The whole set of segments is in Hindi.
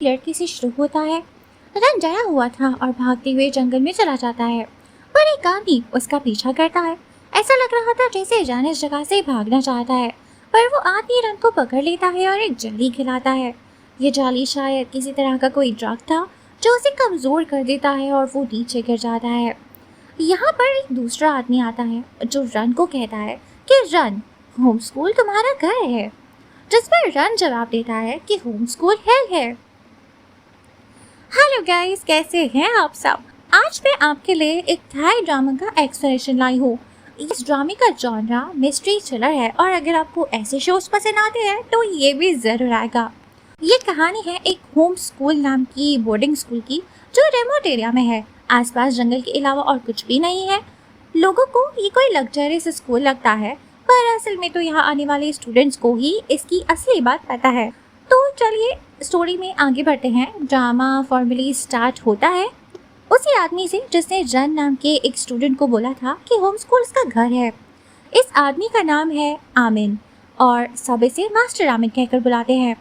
लड़की से शुरू होता है। रन डरा हुआ था और भागते हुए जंगल में चला जाता है, पर एक आदमी उसका पीछा करता है। ऐसा लग रहा था जैसे रन इस जगह से भागना चाहता है, पर वो आदमी रन को पकड़ लेता है और एक जाली खिलाता है। ये जाली शायद किसी तरह का कोई ड्रग था जो उसे कमजोर कर देता है और वो नीचे गिर जाता है। यहाँ पर एक दूसरा आदमी आता है जो रन को कहता है कि रन, होम स्कूल तुम्हारा घर है। जिस पर रन जवाब देता है कि होम स्कूल हेल है। हेलो गाइस, कैसे हैं आप सब। आज मैं आपके लिए एक थाई ड्रामा का एक्सप्लेनेशन लाई हूँ। इस ड्रामे का जॉनरा मिस्ट्री थ्रिलर है और अगर आपको ऐसे शोज पसंद आते हैं तो ये भी जरूर आएगा। ये कहानी है एक होम स्कूल नाम की बोर्डिंग स्कूल की, जो रिमोट एरिया में है। आसपास जंगल के अलावा और कुछ भी नहीं है। लोगों को ये कोई लग्जरियस स्कूल लगता है, पर असल में तो यहाँ आने वाले स्टूडेंट्स को ही इसकी असली बात पता है। तो चलिए स्टोरी में आगे बढ़ते हैं। ड्रामा फॉर्मली स्टार्ट होता है उसी आदमी से जिसने रन नाम के एक स्टूडेंट को बोला था कि होम स्कूल उसका घर है। इस आदमी का नाम है आमिन और सब इसे मास्टर आमिन कहकर बुलाते हैं।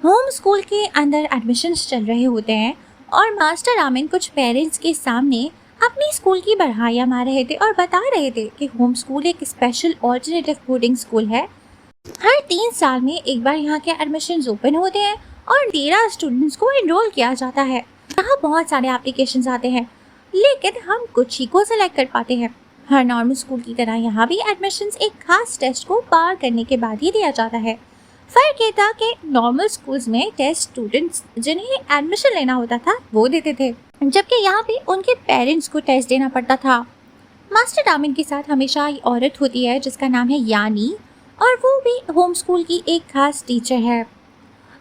होम स्कूल के अंदर एडमिशन्स चल रहे होते हैं और मास्टर आमिन कुछ पेरेंट्स के सामने अपनी स्कूल की बढ़ाइयाँ मार रहे थे और बता रहे थे कि होम स्कूल एक स्पेशल ऑल्टरनेटिव बोर्डिंग स्कूल है। हर 3 साल में एक बार यहाँ के एडमिशन्स ओपन होते हैं और 13 स्टूडेंट्स को एनरोल किया जाता है। यहाँ बहुत सारे एप्लीकेशंस आते हैं, लेकिन हम कुछ ही को सिलेक्ट कर पाते हैं। हर नॉर्मल स्कूल की तरह यहाँ भी एडमिशन्स एक खास टेस्ट को पार करने के बाद ही दिया जाता है। फर्क ये था कि नॉर्मल स्कूल्स में टेस्ट स्टूडेंट्स जिन्हें एडमिशन लेना होता था वो देते थे, जबकि यहाँ पे उनके पेरेंट्स को टेस्ट देना पड़ता था। मास्टर आमिन के साथ हमेशा एक औरत होती है जिसका नाम है यानी, और वो भी होम स्कूल की एक खास टीचर है।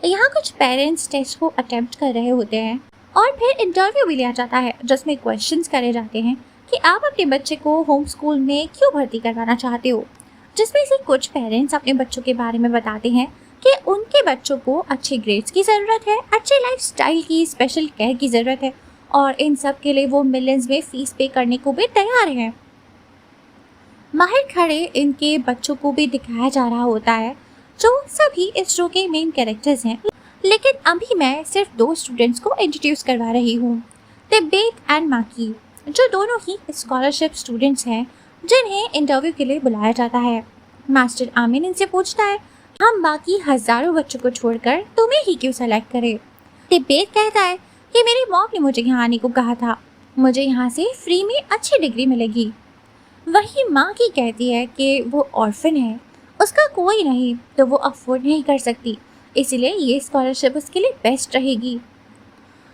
यहाँ कुछ पेरेंट्स टेस्ट को अटेम्प्ट कर रहे होते हैं और फिर इंटरव्यू भी लिया जाता है जिसमें क्वेश्चंस करे जाते हैं कि आप अपने बच्चे को होम स्कूल में क्यों भर्ती करवाना चाहते हो। जिसमें से कुछ पेरेंट्स अपने बच्चों के बारे में बताते हैं कि उनके बच्चों को अच्छे ग्रेड्स की ज़रूरत है, अच्छे लाइफस्टाइल की, स्पेशल केयर की ज़रूरत है और इन सब के लिए वो मिलियंस में फीस पे करने को भी तैयार हैं। बाहर खड़े इनके बच्चों को भी दिखाया जा रहा होता है जो सभी इस शो के मेन कैरेक्टर्स हैं, लेकिन अभी मैं सिर्फ 2 स्टूडेंट्स को इंट्रोड्यूस करवा रही हूँ, तिब्बेत एंड माकी, जो दोनों ही स्कॉलरशिप स्टूडेंट्स हैं जिन्हें इंटरव्यू के लिए बुलाया जाता है। मास्टर आमिन इनसे पूछता है हम बाकी हजारों बच्चों को छोड़कर तुम्हें ही क्यों सेलेक्ट करें। तिब्बेत कहता है कि मेरी मॉम ने मुझे यहाँ आने को कहा था, मुझे यहाँ से फ्री में अच्छी डिग्री मिलेगी। वही माँ की कहती है कि वो ऑर्फन है, उसका कोई नहीं तो वो अफोर्ड नहीं कर सकती, इसीलिए ये स्कॉलरशिप उसके लिए बेस्ट रहेगी।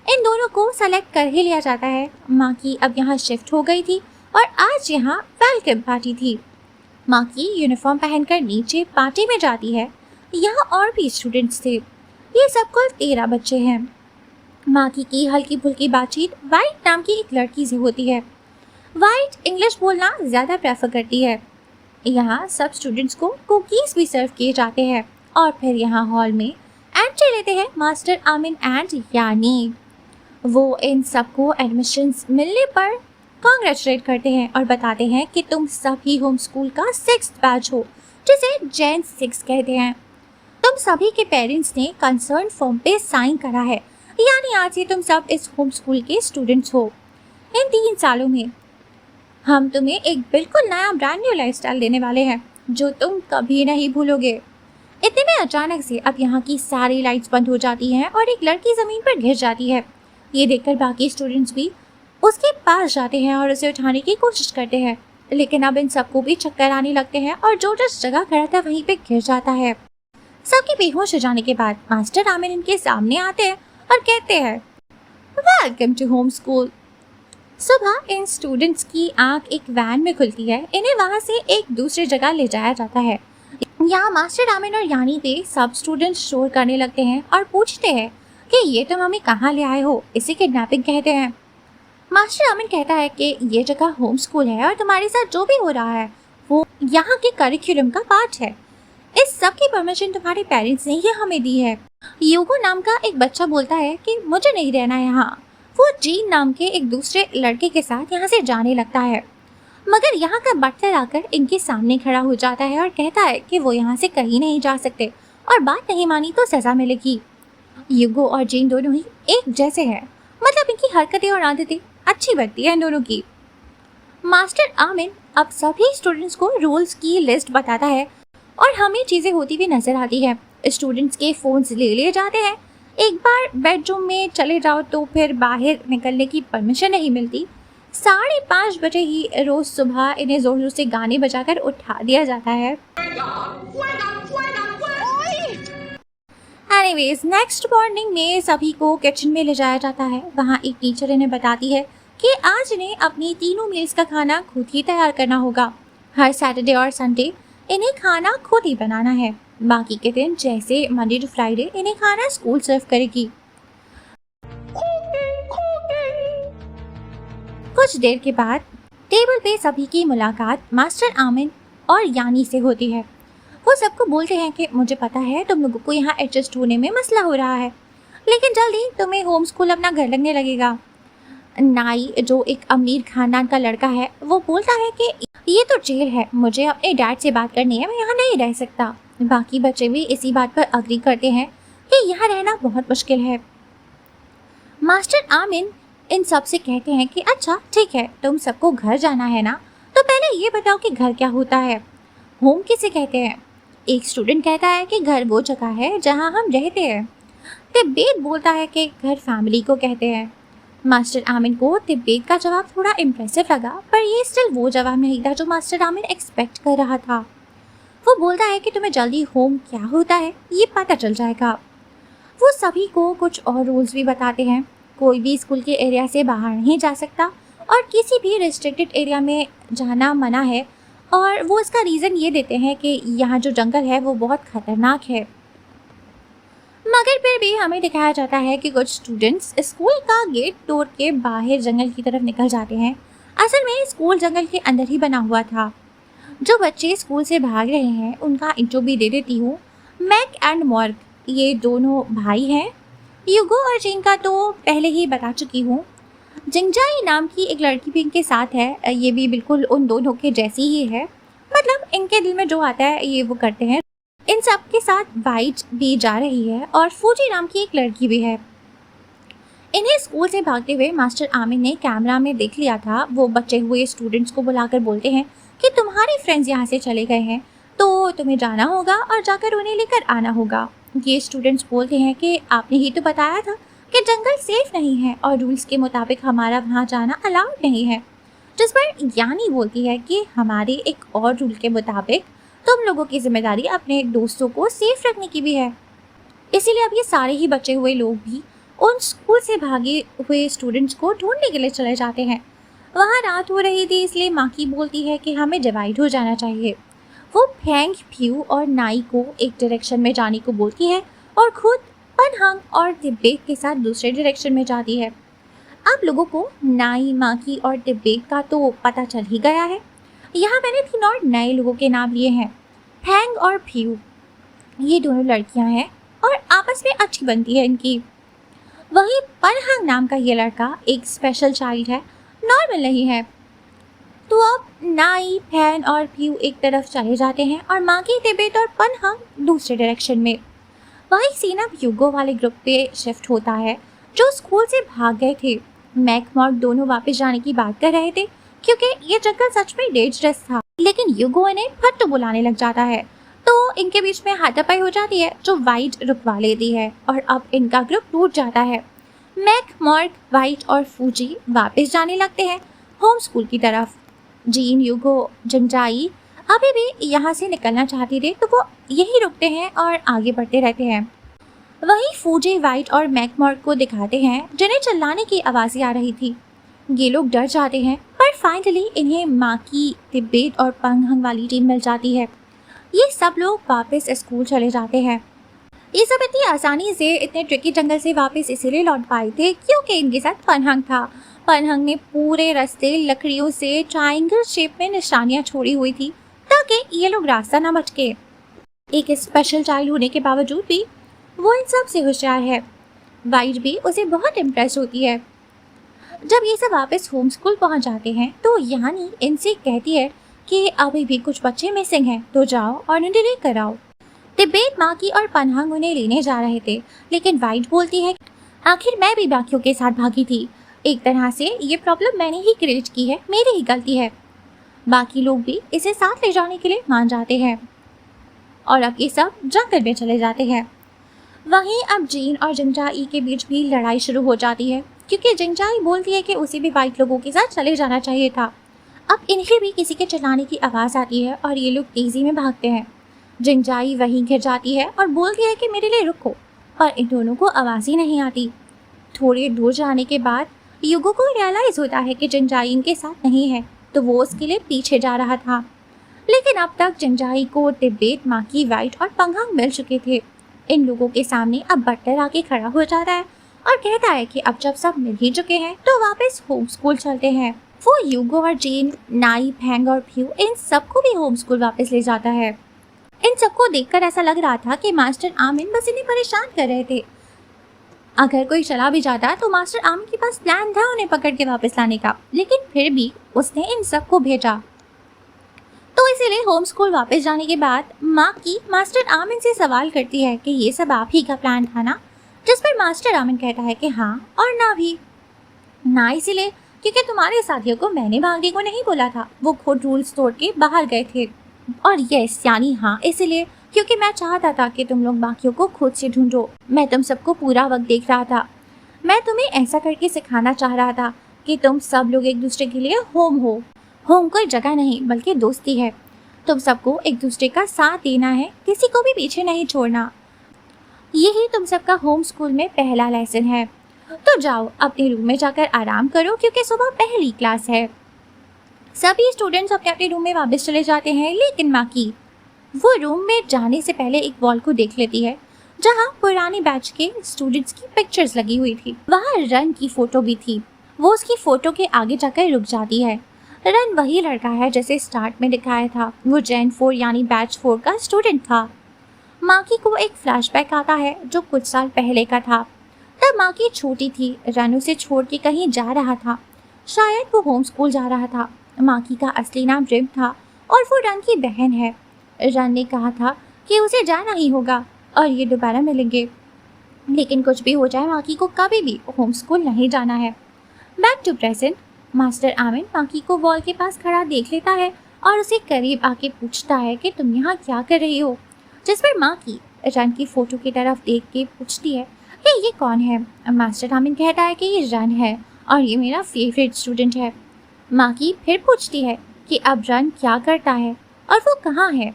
इन दोनों को सेलेक्ट कर ही लिया जाता है। माँ की अब यहाँ शिफ्ट हो गई थी और आज यहाँ वेलकम पार्टी थी। माँ की यूनिफॉर्म पहनकर नीचे पार्टी में जाती है। यहाँ और भी स्टूडेंट्स थे। ये सब कुल 13 बच्चे हैं। माँ की हल्की फुल्की बातचीत वाइट नाम की एक लड़की से होती है। वाइट इंग्लिश बोलना ज़्यादा प्रेफर करती है। यहाँ सब स्टूडेंट्स को कुकीज़ भी सर्व किए जाते हैं और फिर यहाँ हॉल में एंट्री लेते हैं मास्टर आमिन एंड यानी। वो इन सबको एडमिशन्स मिलने पर कॉन्ग्रेचुलेट करते हैं और बताते हैं कि तुम सभी होम स्कूल का 6th बैच हो, जिसे जेन 6 कहते हैं। तुम सभी के पेरेंट्स ने कंसर्न फॉर्म पे साइन करा है, यानी आज से तुम सब इस होम स्कूल के स्टूडेंट्स हो। इन 3 सालों में हम तुम्हें एक बिल्कुल नया ब्रांड न्यू लाइफस्टाइल देने वाले हैं जो तुम कभी नहीं भूलोगे। इतने में अचानक से अब यहाँ की सारी लाइट्स बंद हो जाती हैं और एक लड़की ज़मीन पर गिर जाती है। ये देखकर बाकी स्टूडेंट्स भी उसके पास जाते हैं और उसे उठाने की कोशिश करते हैं, लेकिन अब इन सबको भी चक्कर आने लगते हैं और जो जिस जगह खड़ा था वहीं पे गिर जाता है। सबके बेहोश हो जाने के बाद मास्टर आमिर इनके सामने आते हैं और कहते हैं वेलकम टू होम स्कूल। सुबह इन स्टूडेंट्स की आंख एक वैन में खुलती है। इन्हें वहां से एक दूसरी जगह ले जाया जाता है। यहाँ मास्टर आमिन और यानी पे सब स्टूडेंट्स शोर करने लगते हैं और पूछते हैं कि ये तुम हमें कहाँ ले आए हो, इसे किडनैपिंग कहते हैं। मास्टर आमिन कहता है कि ये जगह होम स्कूल है और तुम्हारे साथ जो भी हो रहा है वो यहाँ के करिकुलम का पार्ट है। इस सब की परमिशन तुम्हारे पेरेंट्स ने ही हमें दी है। यूगो नाम का एक बच्चा बोलता है कि मुझे नहीं रहना यहाँ। वो जीन नाम के एक दूसरे लड़के के साथ यहाँ से जाने लगता है, मगर यहाँ का बटलर आकर इनके सामने खड़ा हो जाता है और कहता है कि वो यहाँ से कहीं नहीं जा सकते और बात नहीं मानी तो सज़ा मिलेगी। युगो और जेन दोनों ही एक जैसे हैं, मतलब इनकी हरकतें और आदतें अच्छी लगती है इन दोनों की। मास्टर आमिन अब सभी स्टूडेंट्स को रूल्स की लिस्ट बताता है और हमें चीजें होती हुई नजर आती है। स्टूडेंट्स के फोन्स ले लिए जाते हैं, एक बार बेडरूम में चले जाओ तो फिर बाहर निकलने की परमिशन नहीं मिलती। 5:30 बजे ही रोज सुबह इन्हें जोर जोर से गाने बजाकर उठा दिया जाता है। एनीवेज नेक्स्ट मॉर्निंग में सभी को किचन में ले जाया जाता है। वहाँ एक टीचर इन्हें बताती है कि आज इन्हें अपनी तीनों मील्स का खाना खुद ही तैयार करना होगा। हर सैटरडे और संडे इन्हें खाना खुद ही बनाना है। बाकी के दिन जैसे मंडे टू फ्राइडे इन्हें खाना स्कूल सर्व करेगी। कुछ देर के बाद टेबल पे सभी की मुलाकात मास्टर आमिन और यानी से होती है। वो सबको बोलते हैं कि मुझे पता है तुम लोगों को यहाँ एडजस्ट होने में मसला हो रहा है, लेकिन जल्दी तुम्हें होम स्कूल अपना घर लगने लगेगा। नाई जो एक अमीर खानदान का लड़का है वो बोलता है कि ये तो जेल है, मुझे अपने डैड से बात करनी है, मैं यहाँ नहीं रह सकता। बाकी बच्चे भी इसी बात पर अग्री करते हैं कि यहाँ रहना बहुत मुश्किल है। मास्टर आमिन इन सब से कहते हैं कि अच्छा ठीक है, तुम सबको घर जाना है ना, तो पहले ये बताओ कि घर क्या होता है, होम किसे कहते हैं। एक स्टूडेंट कहता है कि घर वो जगह है जहाँ हम रहते हैं। तिब्बत बोलता है कि घर फैमिली को कहते हैं। मास्टर आमिन को तिब्बत का जवाब थोड़ा इम्प्रेसिव लगा, पर ये स्टिल वो जवाब नहीं था जो मास्टर आमिन एक्सपेक्ट कर रहा था। वो बोलता है कि तुम्हें जल्दी होम क्या होता है ये पता चल जाएगा। वो सभी को कुछ और रूल्स भी बताते हैं। कोई भी स्कूल के एरिया से बाहर नहीं जा सकता और किसी भी रिस्ट्रिक्टेड एरिया में जाना मना है, और वो इसका रीज़न ये देते हैं कि यहाँ जो जंगल है वो बहुत ख़तरनाक है। मगर फिर भी हमें दिखाया जाता है कि कुछ स्टूडेंट्स स्कूल का गेट तोड़ के बाहर जंगल की तरफ निकल जाते हैं। असल में स्कूल जंगल के अंदर ही बना हुआ था। जो बच्चे स्कूल से भाग रहे हैं उनका इंट्रो भी दे देती हूँ। मैक एंड मॉर्ग ये दोनों भाई हैं। युगो और जेन का तो पहले ही बता चुकी हूँ। जिंगजाई नाम की एक लड़की भी इनके साथ है, ये भी बिल्कुल उन दोनों के जैसी ही है, मतलब इनके दिल में जो आता है ये वो करते हैं। इन सब के साथ वाइट भी जा रही है और फूजी नाम की एक लड़की भी है। इन्हें स्कूल से भागते हुए मास्टर आमिन ने कैमरा में देख लिया था। वो बचे हुए स्टूडेंट्स को बुलाकर बोलते हैं कि तुम्हारे फ्रेंड्स यहाँ से चले गए हैं तो तुम्हें जाना होगा और जाकर उन्हें लेकर आना होगा। ये स्टूडेंट्स बोलते हैं कि आपने ही तो बताया था कि जंगल सेफ नहीं है और रूल्स के मुताबिक हमारा वहाँ जाना अलाउड नहीं है। जिस पर यानी बोलती है कि हमारे एक और रूल के मुताबिक तुम लोगों की जिम्मेदारी अपने दोस्तों को सेफ रखने की भी है। इसीलिए अब ये सारे ही बचे हुए लोग भी उन स्कूल से भागे हुए स्टूडेंट्स को ढूंढने के लिए चले जाते हैं। वहाँ रात हो रही थी, इसलिए माकी बोलती है कि हमें डिवाइड हो जाना चाहिए। वो फेंग फ्यू और नाई को एक डायरेक्शन में जाने को बोलती है और खुद पनहंग और तिब्बत के साथ दूसरे डायरेक्शन में जाती है। आप लोगों को नाई, माकी और तिब्बत का तो पता चल ही गया है। यहाँ मैंने 3 और नए लोगों के नाम लिए हैं, फेंग और फ्यू। ये दोनों लड़कियाँ हैं और आपस में अच्छी बनती है इनकी। वही पनहंग नाम का ये लड़का एक स्पेशल चाइल्ड है, नॉर्मल नहीं है। तो अब नाई, फैन और फ्यू एक तरफ चले जाते हैं और माकी, तिब्बत और पनहंग दूसरे डायरेक्शन में। वही सीन अब युगो वाले ग्रुप पे शिफ्ट होता है जो स्कूल से भाग गए थे। मैक मॉर्ग दोनों वापस जाने की बात कर रहे थे क्योंकि ये जंगल सच में डेंजरस था, लेकिन युगो इन्हें फट्टू बुलाने लग जाता है तो इनके बीच में हाथापाई हो जाती है जो वाइट रुकवा लेती है और अब इनका ग्रुप टूट जाता है। मैक, मॉर्ग, वाइट और फूजी वापस जाने लगते हैं होम स्कूल की तरफ। जीन, युगो, जिंगजाई अभी भी यहाँ से निकलना चाहती थे तो वो यही रुकते हैं और आगे बढ़ते रहते हैं। वहीं फूजी, वाइट और मैकमॉर्ग को दिखाते हैं जिन्हें चिल्लाने की आवाज़ें आ रही थी। ये लोग डर जाते हैं पर फाइनली इन्हें माकी, तिब्बत और पनहंग वाली टीम मिल जाती है। ये सब लोग वापस स्कूल चले जाते हैं। ये सब इतनी आसानी से इतने ट्रिकी जंगल से वापस इसीलिए लौट पाए थे क्योंकि इनके साथ पनहंग था। पनहंग ने पूरे रास्ते लकड़ियों से ट्रायंगल शेप में निशानियाँ छोड़ी हुई थी ताकि ये लोग रास्ता ना भटके। एक स्पेशल चाइल्ड होने के बावजूद भी वो इन सब से होशियार है। वाइट भी उसे बहुत इम्प्रेस होती है। जब ये सब वापस होम स्कूल पहुंच जाते हैं तो यानी इनसे कहती है कि अभी भी कुछ बच्चे मिसिंग हैं तो जाओ और उन्हें लेकर आओ। तिब्बत, माकी और पनहंग उन्हें लेने जा रहे थे, लेकिन वाइट बोलती है आखिर मैं भी बाकियों के साथ भागी थी। एक तरह से ये प्रॉब्लम मैंने ही क्रिएट की है, मेरी ही गलती है। बाकी लोग भी इसे साथ ले जाने के लिए मान जाते हैं और अब ये सब जंगल में चले जाते हैं। वहीं अब जीन और जिंगजाई के बीच भी लड़ाई शुरू हो जाती है, क्योंकि जिंगजाई बोलती है कि उसे भी वाइट लोगों के साथ चले जाना चाहिए था। अब इन्हें भी किसी के चिल्लाने की आवाज़ आती है और ये लोग तेज़ी में भागते हैं। जिंगजाई वहीं गिर जाती है और बोलती है कि मेरे लिए रुको, और इन दोनों को आवाज़ ही नहीं आती। थोड़ी दूर जाने के बाद युगो को रियलाइज़ होता है कि जिंगजाई इनके साथ नहीं है, तो वो उसके लिए पीछे जा रहा था। लेकिन अब तक जिंगजाई को तिब्बत, माकी, वाइट और पंघांग मिल चुके थे। इन लोगों के सामने अब बट्टर आके खड़ा हो जाता है और कहता है कि अब जब सब मिल ही चुके हैं तो वापस होम स्कूल चलते हैं। वो यूगो और जीन, नाई, फैंग और फ्यू इन सबको भी होम स्कूल वापस ले जाता है। इन सबको देखकर ऐसा लग रहा था कि मास्टर आमिन बस इन्हें परेशान कर रहे थे। अगर कोई चला भी जाता तो मास्टर आमिन के पास प्लान था उन्हें पकड़ के वापस लाने का, लेकिन फिर भी उसने इन सबको भेजा। तो इसीलिए होम स्कूल वापस जाने के बाद माँ की मास्टर आमिन से सवाल करती है कि ये सब आप ही का प्लान था ना, जिस पर मास्टर आमिन कहता है कि हाँ और ना भी। ना इसीलिए क्योंकि तुम्हारे साथियों को मैंने भागने को नहीं बोला था, वो खुद रूल्स तोड़ के बाहर गए थे। और यस यानी हाँ इसलिए क्योंकि मैं चाहता था कि तुम लोग बाकियों को खुद से ढूंढो। मैं तुम सबको पूरा वक्त देख रहा था। मैं तुम्हें ऐसा करके सिखाना चाह रहा था कि तुम सब लोग एक दूसरे के लिए होम हो। होम कोई जगह नहीं बल्कि दोस्ती है। तुम सबको एक दूसरे का साथ देना है, किसी को भी पीछे नहीं छोड़ना। यही तुम सबका होम स्कूल में पहला लेसन है। तो जाओ अपने रूम में जाकर आराम करो क्योंकि सुबह पहली क्लास है। सभी स्टूडेंट्स अपने अपने रूम में वापस चले जाते हैं, लेकिन माकी वो रूम में जाने से पहले एक वॉल को देख लेती है जहाँ पुराने बैच के स्टूडेंट्स की पिक्चर्स लगी हुई थी। वहाँ रन की फोटो भी थी। वो उसकी फोटो के आगे जाकर रुक जाती है। रन वही लड़का है जैसे स्टार्ट में दिखाया था। वो जेन 4 यानी बैच 4 का स्टूडेंट था। माकी को एक फ्लैशबैक आता है जो कुछ साल पहले का था। तब माकी छोटी थी, रन उसे छोड़ के कहीं जा रहा था। शायद वो होम स्कूल जा रहा था। माकी का असली नाम रिम था और वो रन की बहन है। रन ने कहा था कि उसे जाना ही होगा और ये दोबारा मिलेंगे, लेकिन कुछ भी हो जाए माकी को कभी भी होम स्कूल नहीं जाना है। Back to present. मास्टर आमिन माकी को वॉल के पास खड़ा देख लेता है और उसे करीब आके पूछता है कि तुम यहाँ क्या कर रही हो, जिस पर माकी रन की फोटो की तरफ देख के पूछती है कि ये कौन है। मास्टर आमिन कहता है कि ये रन है और ये मेरा फेवरेट स्टूडेंट है। माकी फिर पूछती है कि अब रन क्या करता है और वो कहाँ है।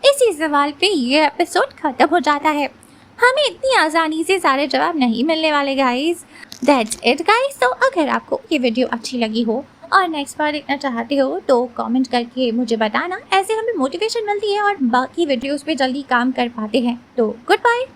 इसी सवाल पे ये एपिसोड खत्म हो जाता है। हमें इतनी आसानी से सारे जवाब नहीं मिलने वाले गाइस। That's it guys. तो अगर आपको ये वीडियो अच्छी लगी हो और नेक्स्ट बार देखना चाहते हो तो कमेंट करके मुझे बताना, ऐसे हमें मोटिवेशन मिलती है और बाकी वीडियोस पे जल्दी काम कर पाते हैं। तो गुड बाय।